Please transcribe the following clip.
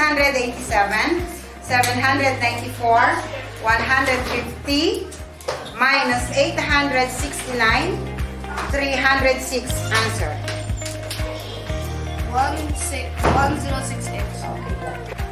787, 794, 150, minus 869, 306. Answer. 1068. Okay, good.